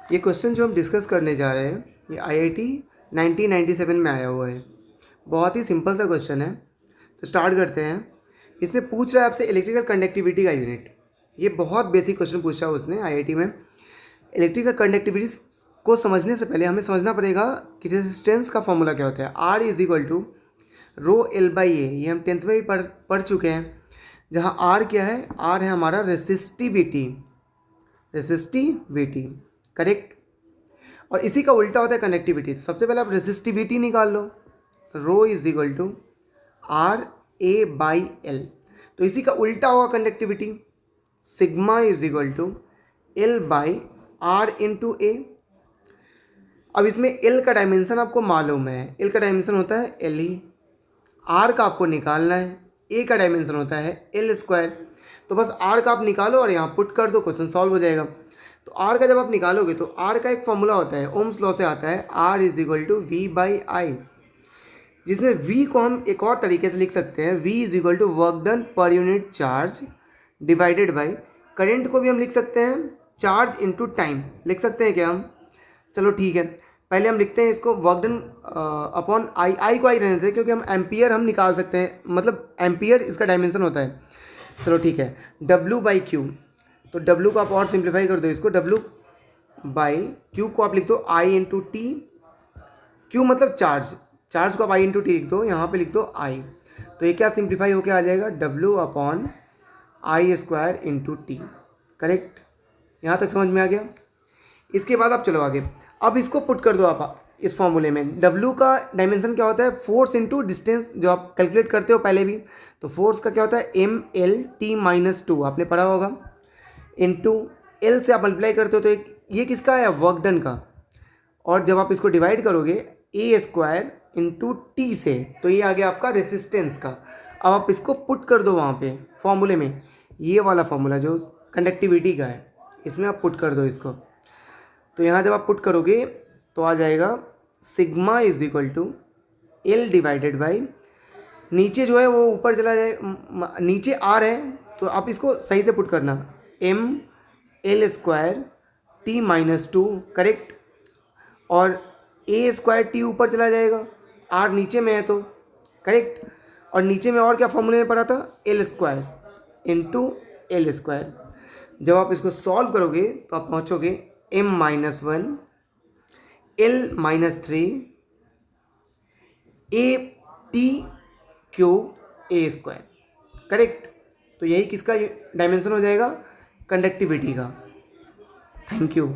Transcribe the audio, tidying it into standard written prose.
ये क्वेश्चन जो हम डिस्कस करने जा रहे हैं ये IIT 1997 में आया हुआ है। बहुत ही सिंपल सा क्वेश्चन है, तो स्टार्ट करते हैं। इसमें पूछ रहा है आपसे इलेक्ट्रिकल कंडक्टिविटी का यूनिट। ये बहुत बेसिक क्वेश्चन पूछा है उसने IIT में। इलेक्ट्रिकल कंडक्टिविटी को समझने से पहले हमें समझना पड़ेगा कि रेजिस्टेंस का फॉर्मूला क्या होता है। R is equal to rho L by A, ये हम 10th में भी पढ़ चुके हैं। जहाँ R क्या है, R है हमारा रेसिस्टिविटी, करेक्ट। और इसी का उल्टा होता है कनेक्टिविटी। सबसे पहले आप रेसिस्टिविटी निकाल लो, rho is equal to R A by L. तो इसी का उल्टा होगा conductivity, sigma is equal to L by R into A. अब इसमें एल का डायमेंशन आपको मालूम है, एल का डायमेंशन होता है एल ही, आर का आपको निकालना है, ए का डायमेंशन होता है एल स्क्वायर। तो बस आर का आप निकालो और यहाँ पुट कर दो, क्वेश्चन सॉल्व हो जाएगा। तो आर का जब आप निकालोगे तो आर का एक फॉर्मूला होता है, ओम्स लॉ से आता है, R is equal to V by I, जिसमें वी को हम एक और तरीके से लिख सकते हैं, V is equal to work done per unit charge divided by, current को भी हम लिख सकते हैं चार्ज इंटू टाइम, लिख सकते हैं क्या हम? चलो ठीक है, पहले हम लिखते हैं इसको वर्क डन अपॉन आई, आई को आई रहने देते क्योंकि हम एम्पियर हम निकाल सकते हैं, मतलब एम्पियर इसका डायमेंशन होता है। चलो ठीक है, डब्ल्यू बाई क्यू, तो डब्ल्यू को आप और सिंप्लीफाई कर दो, इसको डब्ल्यू बाई क्यू को आप लिख दो आई इंटू टी, क्यू मतलब चार्ज, चार्ज को आप आई इंटू टी लिख दो, यहाँ पे लिख दो आई। तो ये क्या सिंप्लीफाई होके आ जाएगा, W upon I square into T, correct. यहाँ तक समझ में आ गया। इसके बाद आप चलो आगे, अब इसको पुट कर दो आप इस फॉर्मूले में। डब्ल्यू का डायमेंशन क्या होता है, फोर्स इंटू डिस्टेंस, जो आप कैलकुलेट करते हो पहले भी। तो फोर्स का क्या होता है, M L T minus two, आपने पढ़ा होगा, इंटू एल से आप मल्टीप्लाई करते हो तो ये किसका है, वर्क डन का। और जब आप इसको डिवाइड करोगे ए स्क्वायर इंटू टी से, तो ये आ गया आपका रेसिस्टेंस का। अब आप इसको पुट कर दो वहाँ पे फॉर्मूले में, ये वाला फॉर्मूला जो कंडक्टिविटी का है, इसमें आप पुट कर दो इसको। तो यहाँ जब आप पुट करोगे तो आ जाएगा sigma is equal to L divided by, नीचे जो है वो ऊपर चला जाए, नीचे आर है तो आप इसको सही से पुट करना, M L square T minus two, correct. और ए स्क्वायर टी ऊपर चला जाएगा, आर नीचे में है तो करेक्ट। और नीचे में और क्या फॉर्मूले में पढ़ा था, L square into L square. जब आप इसको सॉल्व करोगे तो आप पहुँचोगे M minus one L minus three A T cube A square, correct. तो यही किसका डायमेंशन हो जाएगा, कंडक्टिविटी का। Thank you.